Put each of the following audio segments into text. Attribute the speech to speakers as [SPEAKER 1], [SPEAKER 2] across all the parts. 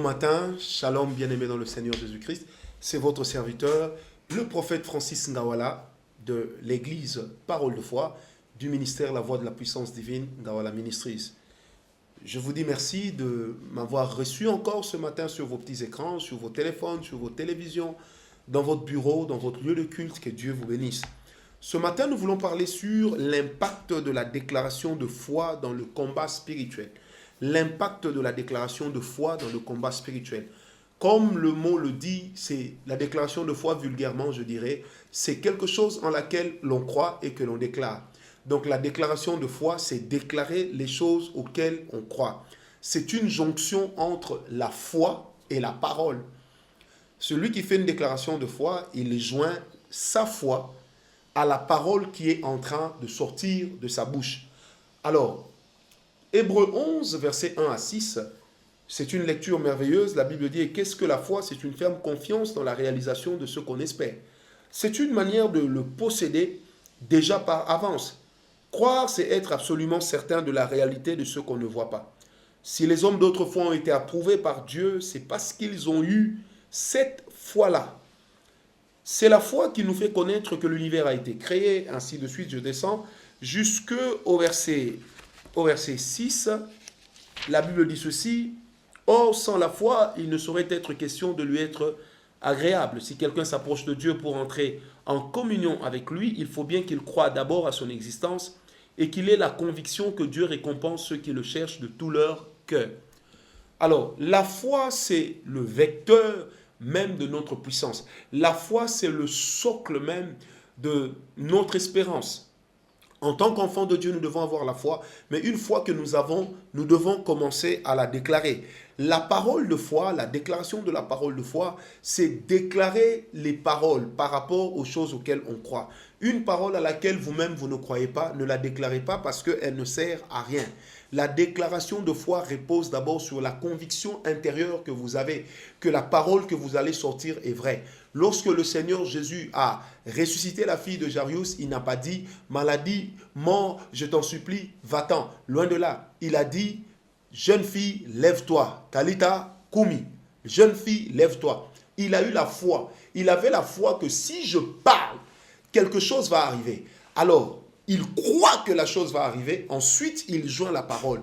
[SPEAKER 1] Bon matin, shalom bien-aimé dans le Seigneur Jésus-Christ. C'est votre serviteur, le prophète Francis Ngawala de l'église Parole de foi du ministère La Voix de la Puissance Divine, Ngawala Ministries. Je vous dis merci de m'avoir reçu encore ce matin sur vos petits écrans, sur vos téléphones, sur vos télévisions, dans votre bureau, dans votre lieu de culte. Que Dieu vous bénisse. Ce matin, nous voulons parler sur l'impact de la déclaration de foi dans le combat spirituel. L'impact de la déclaration de foi dans le combat spirituel. Comme le mot le dit, c'est la déclaration de foi vulgairement, je dirais, c'est quelque chose en laquelle l'on croit et que l'on déclare. Donc la déclaration de foi, c'est déclarer les choses auxquelles on croit. C'est une jonction entre la foi et la parole. Celui qui fait une déclaration de foi, il joint sa foi à la parole qui est en train de sortir de sa bouche. Alors, Hébreux 11, versets 1 à 6, c'est une lecture merveilleuse. La Bible dit, qu'est-ce que la foi? C'est une ferme confiance dans la réalisation de ce qu'on espère. C'est une manière de le posséder déjà par avance. Croire, c'est être absolument certain de la réalité de ce qu'on ne voit pas. Si les hommes d'autrefois ont été approuvés par Dieu, c'est parce qu'ils ont eu cette foi-là. C'est la foi qui nous fait connaître que l'univers a été créé, ainsi de suite, je descends, jusqu'au verset 6, la Bible dit ceci, « Or, sans la foi, il ne saurait être question de lui être agréable. Si quelqu'un s'approche de Dieu pour entrer en communion avec lui, il faut bien qu'il croie d'abord à son existence et qu'il ait la conviction que Dieu récompense ceux qui le cherchent de tout leur cœur. » Alors, la foi, c'est le vecteur même de notre puissance. La foi, c'est le socle même de notre espérance. En tant qu'enfants de Dieu, nous devons avoir la foi, mais une fois que nous avons, nous devons commencer à la déclarer. La parole de foi, la déclaration de la parole de foi, c'est déclarer les paroles par rapport aux choses auxquelles on croit. Une parole à laquelle vous-même vous ne croyez pas, ne la déclarez pas parce qu'elle ne sert à rien. La déclaration de foi repose d'abord sur la conviction intérieure que vous avez, que la parole que vous allez sortir est vraie. Lorsque le Seigneur Jésus a ressuscité la fille de Jairus, il n'a pas dit « Maladie, mort, je t'en supplie, va-t'en ». Loin de là, il a dit « Jeune fille, lève-toi, Talita Kumi ». Jeune fille, lève-toi. Il a eu la foi. Il avait la foi que si je parle, quelque chose va arriver. Alors, il croit que la chose va arriver. Ensuite, il joint la parole.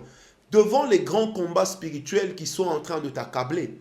[SPEAKER 1] Devant les grands combats spirituels qui sont en train de t'accabler,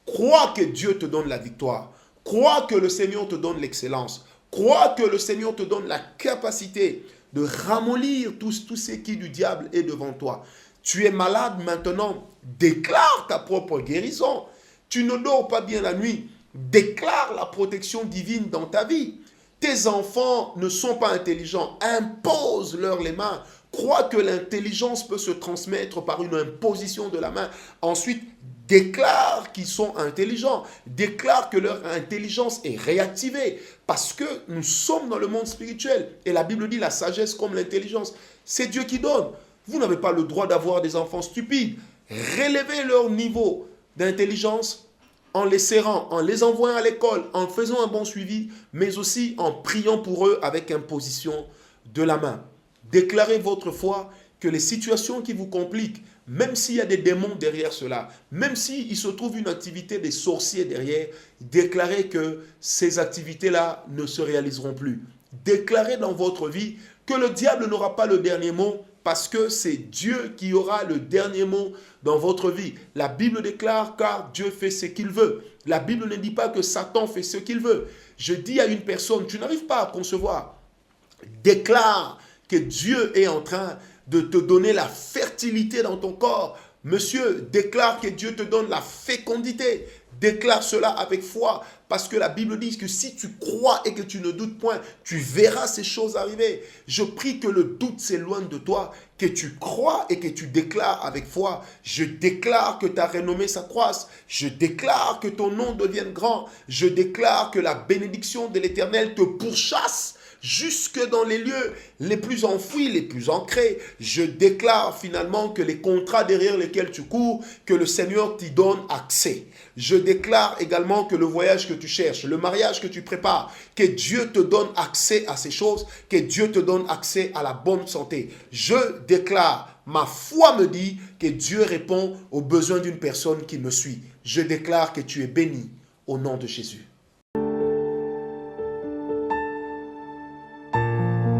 [SPEAKER 1] crois que Dieu te donne la victoire. Crois que le Seigneur te donne l'excellence. Crois que le Seigneur te donne la capacité de ramollir tout ce qui du diable est devant toi. Tu es malade maintenant, déclare ta propre guérison. Tu ne dors pas bien la nuit, déclare la protection divine dans ta vie. Tes enfants ne sont pas intelligents, impose-leur les mains. Crois que l'intelligence peut se transmettre par une imposition de la main. Ensuite, déclare qu'ils sont intelligents. Déclare que leur intelligence est réactivée. Parce que nous sommes dans le monde spirituel. Et la Bible dit la sagesse comme l'intelligence. C'est Dieu qui donne. Vous n'avez pas le droit d'avoir des enfants stupides. Relevez leur niveau d'intelligence en les serrant, en les envoyant à l'école, en faisant un bon suivi, mais aussi en priant pour eux avec imposition de la main. Déclarez votre foi que les situations qui vous compliquent, même s'il y a des démons derrière cela, même s'il se trouve une activité des sorciers derrière, déclarez que ces activités-là ne se réaliseront plus. Déclarez dans votre vie que le diable n'aura pas le dernier mot, parce que c'est Dieu qui aura le dernier mot dans votre vie. La Bible déclare car Dieu fait ce qu'il veut. La Bible ne dit pas que Satan fait ce qu'il veut. Je dis à une personne, tu n'arrives pas à concevoir. Déclare que Dieu est en train de te donner la fertilité dans ton corps. Monsieur, déclare que Dieu te donne la fécondité. Déclare cela avec foi, parce que la Bible dit que si tu crois et que tu ne doutes point, tu verras ces choses arriver. Je prie que le doute s'éloigne de toi, que tu crois et que tu déclares avec foi. Je déclare que ta renommée s'accroisse. Je déclare que ton nom devienne grand. Je déclare que la bénédiction de l'Éternel te pourchasse jusque dans les lieux les plus enfouis, les plus ancrés. Je déclare finalement que les contrats derrière lesquels tu cours, que le Seigneur t'y donne accès. Je déclare également que le voyage que tu cherches, le mariage que tu prépares, que Dieu te donne accès à ces choses, que Dieu te donne accès à la bonne santé. Je déclare Ma foi me dit que Dieu répond aux besoins d'une personne qui me suit. Je déclare que tu es béni au nom de Jésus.